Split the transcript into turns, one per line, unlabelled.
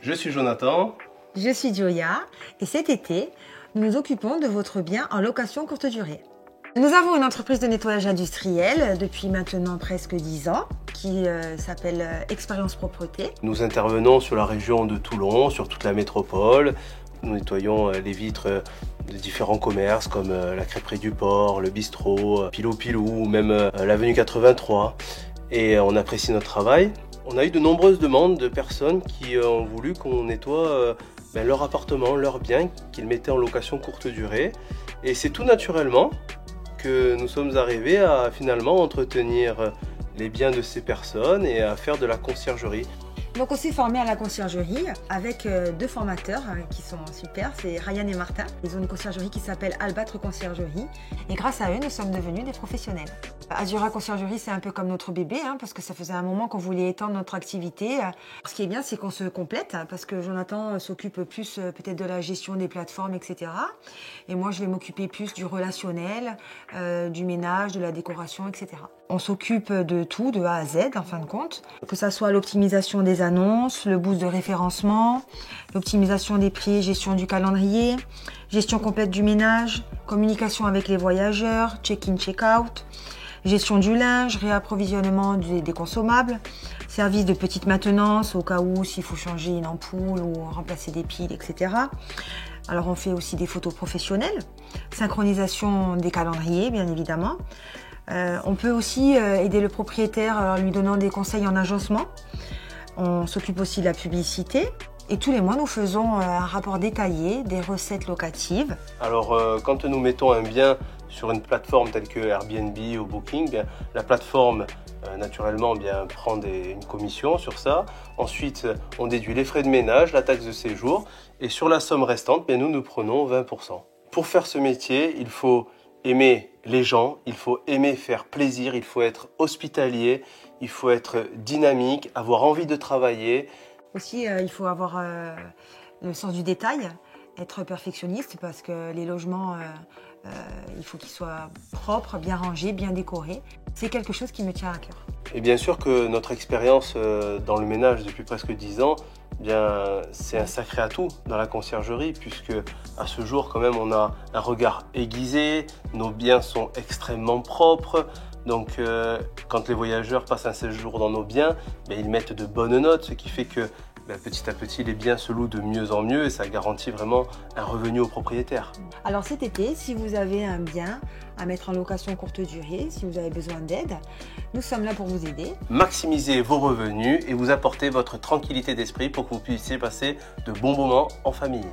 Je suis Jonathan.
Je suis Joya et cet été, nous nous occupons de votre bien en location courte durée. Nous avons une entreprise de nettoyage industriel depuis maintenant presque 10 ans qui s'appelle Expérience Propreté.
Nous intervenons sur la région de Toulon, sur toute la métropole. Nous nettoyons les vitres de différents commerces comme la crêperie du port, le bistrot, Pilou Pilou ou même l'avenue 83. Et on apprécie notre travail. On a eu de nombreuses demandes de personnes qui ont voulu qu'on nettoie leur appartement, leur bien qu'ils mettaient en location courte durée. Et c'est tout naturellement que nous sommes arrivés à finalement entretenir les biens de ces personnes et à faire de la conciergerie.
Donc on s'est formé à la conciergerie avec deux formateurs qui sont super, c'est Ryan et Martin. Ils ont une conciergerie qui s'appelle Albâtre Conciergerie et grâce à eux, nous sommes devenus des professionnels. Azura Conciergerie, c'est un peu comme notre bébé parce que ça faisait un moment qu'on voulait étendre notre activité. Ce qui est bien, c'est qu'on se complète parce que Jonathan s'occupe plus peut-être de la gestion des plateformes, etc. Et moi, je vais m'occuper plus du relationnel, du ménage, de la décoration, etc. On s'occupe de tout, de A à Z, en fin de compte. Que ça soit l'optimisation des annonces, le boost de référencement, l'optimisation des prix, gestion du calendrier, gestion complète du ménage, communication avec les voyageurs, check-in, check-out, gestion du linge, réapprovisionnement des consommables, service de petite maintenance au cas où s'il faut changer une ampoule ou remplacer des piles, etc. Alors on fait aussi des photos professionnelles, synchronisation des calendriers, bien évidemment. On peut aussi aider le propriétaire en lui donnant des conseils en agencement. On s'occupe aussi de la publicité. Et tous les mois, nous faisons un rapport détaillé des recettes locatives.
Alors, quand nous mettons un bien sur une plateforme telle que Airbnb ou Booking, la plateforme, naturellement, prend une commission sur ça. Ensuite, on déduit les frais de ménage, la taxe de séjour. Et sur la somme restante, nous prenons 20%. Pour faire ce métier, il faut aimer les gens, il faut aimer faire plaisir, il faut être hospitalier, il faut être dynamique, avoir envie de travailler.
Aussi, il faut avoir le sens du détail, être perfectionniste parce que les logements, il faut qu'ils soient propres, bien rangés, bien décorés. C'est quelque chose qui me tient à cœur.
Et bien sûr que notre expérience dans le ménage depuis presque 10 ans, c'est un sacré atout dans la conciergerie puisque à ce jour quand même on a un regard aiguisé, nos biens sont extrêmement propres. Donc quand les voyageurs passent un séjour dans nos biens, ils mettent de bonnes notes, ce qui fait que petit à petit les biens se louent de mieux en mieux et ça garantit vraiment un revenu au propriétaire.
Alors cet été, si vous avez un bien à mettre en location courte durée, si vous avez besoin d'aide, nous sommes là pour vous aider.
Maximisez vos revenus et vous apportez votre tranquillité d'esprit pour que vous puissiez passer de bons moments en famille.